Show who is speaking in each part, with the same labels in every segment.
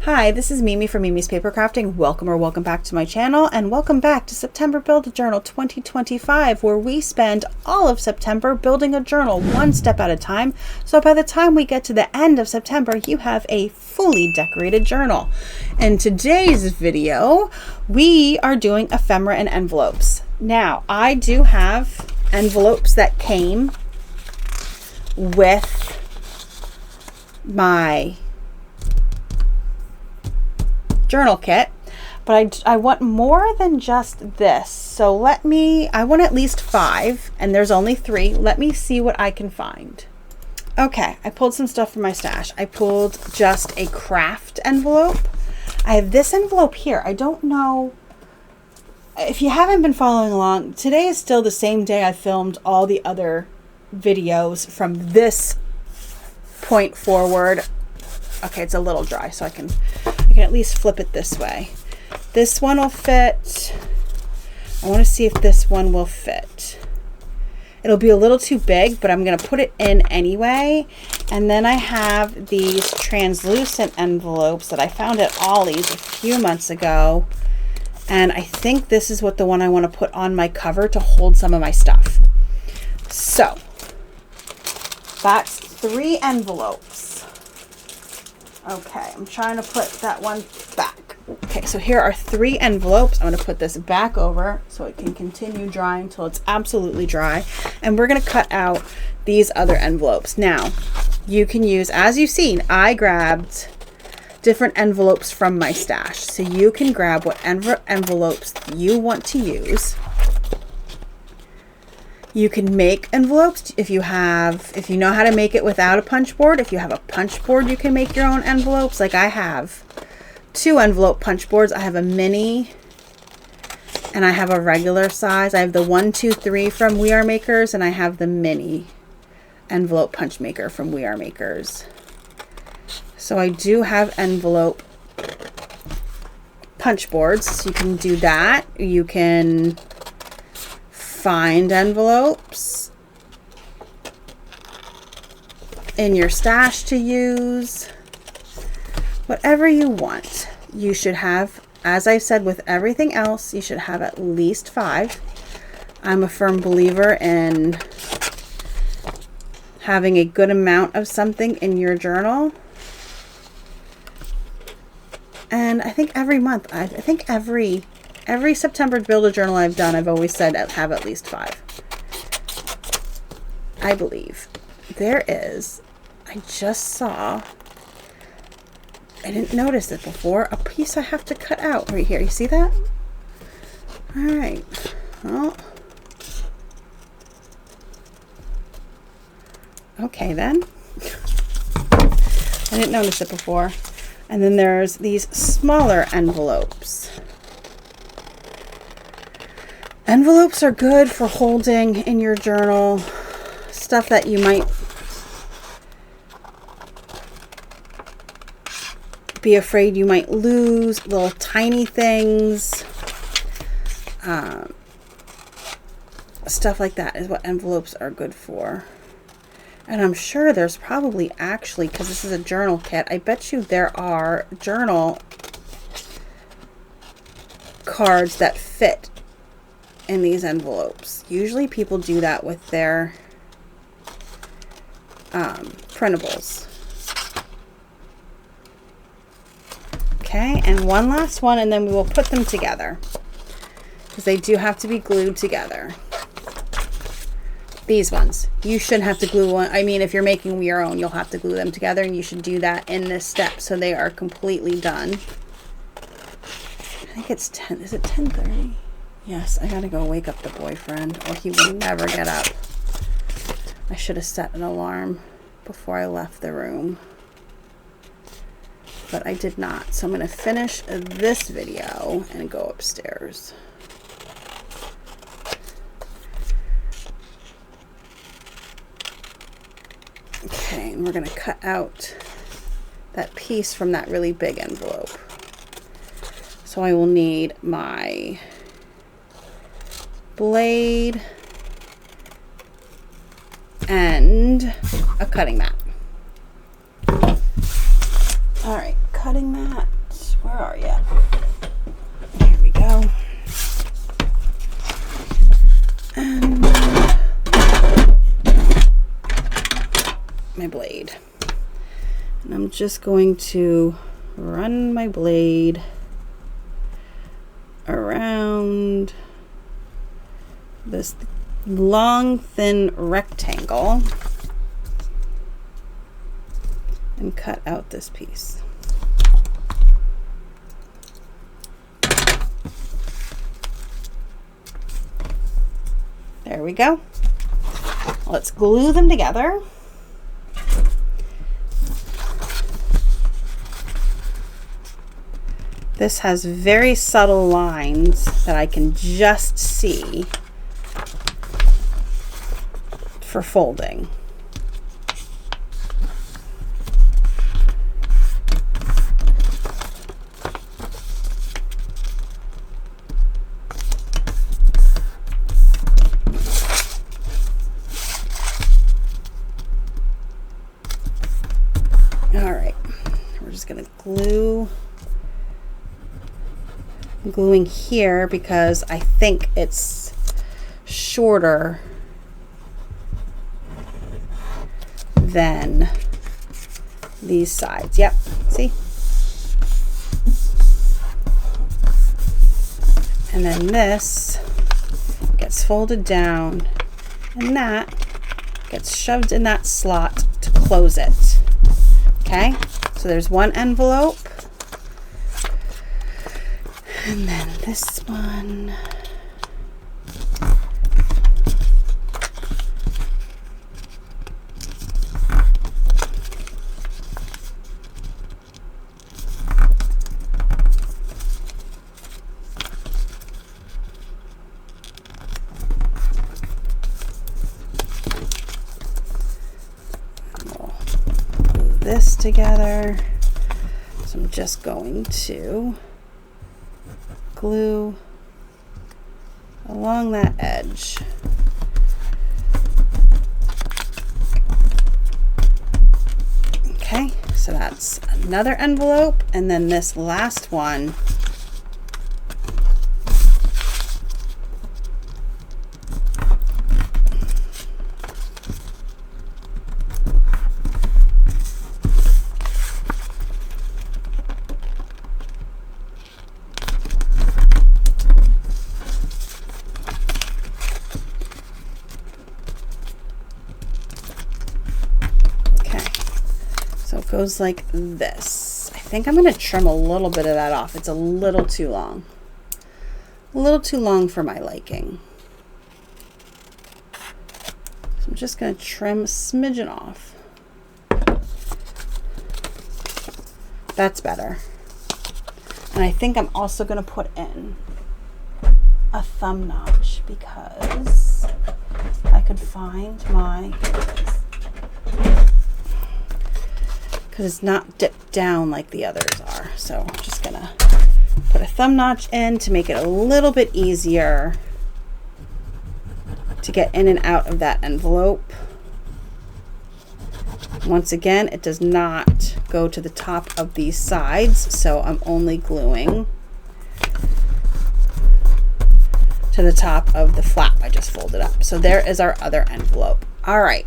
Speaker 1: Hi, this is Mimi from Mimi's Paper Crafting. Welcome back to my channel, and welcome back to September Build a Journal 2025, where we spend all of September building a journal one step at a time. So by the time we get to the end of September, you have a fully decorated journal. In today's video, we are doing ephemera and envelopes. Now, I do have envelopes that came with my journal kit, but I want more than just this. So I want at least 5, and there's only 3. Let me see what I can find. Okay, I pulled some stuff from my stash. I pulled just a craft envelope. I have this envelope here. I don't know if you haven't been following along. Today is still the same day I filmed all the other videos from this point forward. Okay, it's a little dry, so I can at least flip it this way. This one will fit. I want to see if this one will fit. It'll be a little too big, but I'm going to put it in anyway. And then I have these translucent envelopes that I found at Ollie's a few months ago. And I think this is what the one I want to put on my cover to hold some of my stuff. So that's 3 envelopes. Okay, I'm trying to put that one back. Okay, so here are 3 envelopes. I'm going to put this back over so it can continue drying until it's absolutely dry. And we're going to cut out these other envelopes. Now, you can use, as you've seen, I grabbed different envelopes from my stash. So you can grab what envelopes you want to use. You can make envelopes if you know how to make it without a punch board. If you have a punch board, you can make your own envelopes. Like I have 2 envelope punch boards. I have a mini and I have a regular size. I have the 1, 2, 3 from We Are Makers, and I have the mini envelope punch maker from We Are Makers. So I do have envelope punch boards. So you can do that. You can find envelopes in your stash to use. Whatever you want. You should have, as I said with everything else, you should have at least 5. I'm a firm believer in having a good amount of something in your journal. And I think every month, I think every September Build a Journal I've done, I've always said I'd have at least 5. I believe. There is, I just saw, I didn't notice it before, a piece I have to cut out right here. You see that? All right. Well, okay then. I didn't notice it before. And then there's these smaller envelopes. Envelopes are good for holding in your journal stuff that you might be afraid you might lose, little tiny things. Stuff like that is what envelopes are good for. And I'm sure there's probably actually, because this is a journal kit, I bet you there are journal cards that fit in these envelopes. Usually people do that with their printables. Okay, and one last one, and then we will put them together because they do have to be glued together. These ones, you shouldn't have to glue one. I mean, if you're making your own, you'll have to glue them together, and you should do that in this step so they are completely done. I think it's 10. Is it 10:30? Yes, I gotta go wake up the boyfriend, or he will never get up. I should have set an alarm before I left the room, but I did not. So I'm gonna finish this video and go upstairs. Okay, and we're gonna cut out that piece from that really big envelope. So I will need my blade and a cutting mat. All right, cutting that. Where are you? Here we go. And my blade. And I'm just going to run my blade around this long, thin rectangle and cut out this piece. There we go. Let's glue them together. This has very subtle lines that I can just see for folding. All right, we're just gonna gluing here because I think it's shorter than these sides. Yep, see? And then this gets folded down and that gets shoved in that slot to close it. Okay, so there's one envelope. And then this one. We'll glue this together. So I'm just going to glue along that edge. Okay, so that's another envelope, and then this last one goes like this. I think I'm going to trim a little bit of that off. It's a little too long. A little too long for my liking. So I'm just going to trim a smidgen off. That's better. And I think I'm also going to put in a thumb notch because I could find my, because it's not dipped down like the others are. So I'm just gonna put a thumb notch in to make it a little bit easier to get in and out of that envelope. Once again, it does not go to the top of these sides, so I'm only gluing to the top of the flap I just folded up. So there is our other envelope. All right.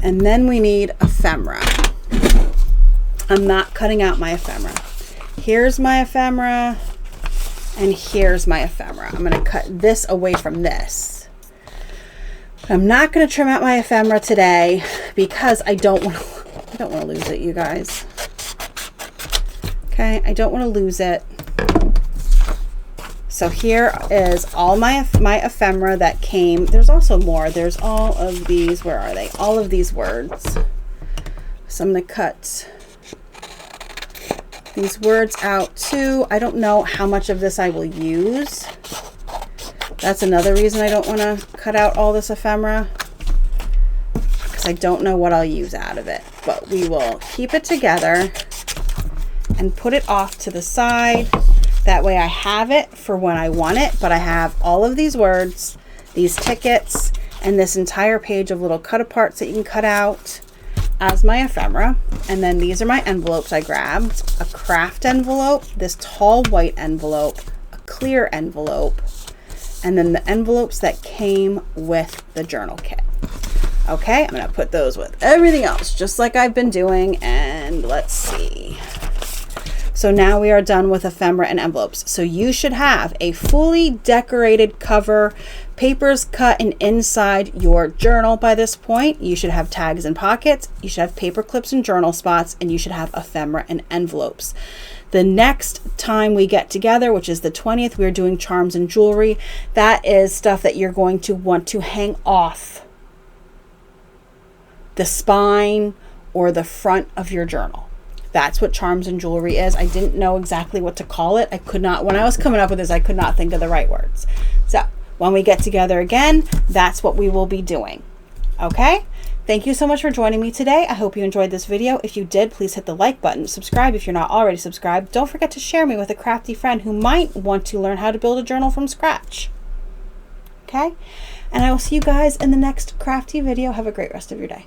Speaker 1: And then we need ephemera. I'm not cutting out my ephemera. Here's my ephemera, and here's my ephemera. I'm going to cut this away from this. I'm not going to trim out my ephemera today because I don't want to lose it, you guys. Okay, I don't want to lose it. So here is all my ephemera that came. There's also more. There's all of these. Where are they? All of these words. So I'm going to cut these words out too. I don't know how much of this I will use. That's another reason I don't want to cut out all this ephemera, because I don't know what I'll use out of it. But we will keep it together and put it off to the side. That way I have it for when I want it, but I have all of these words, these tickets, and this entire page of little cut aparts that you can cut out as my ephemera. And then these are my envelopes I grabbed. A craft envelope, this tall white envelope, a clear envelope, and then the envelopes that came with the journal kit. Okay, I'm gonna put those with everything else, just like I've been doing, and let's see. So now we are done with ephemera and envelopes. So you should have a fully decorated cover, papers cut and inside your journal by this point. You should have tags and pockets, you should have paper clips and journal spots, and you should have ephemera and envelopes. The next time we get together, which is the 20th, we're doing charms and jewelry. That is stuff that you're going to want to hang off the spine or the front of your journal. That's what charms and jewelry is. I didn't know exactly what to call it. I could not, when I was coming up with this, I could not think of the right words. So when we get together again, that's what we will be doing. Okay? Thank you so much for joining me today. I hope you enjoyed this video. If you did, please hit the like button. Subscribe if you're not already subscribed. Don't forget to share me with a crafty friend who might want to learn how to build a journal from scratch. Okay? And I will see you guys in the next crafty video. Have a great rest of your day.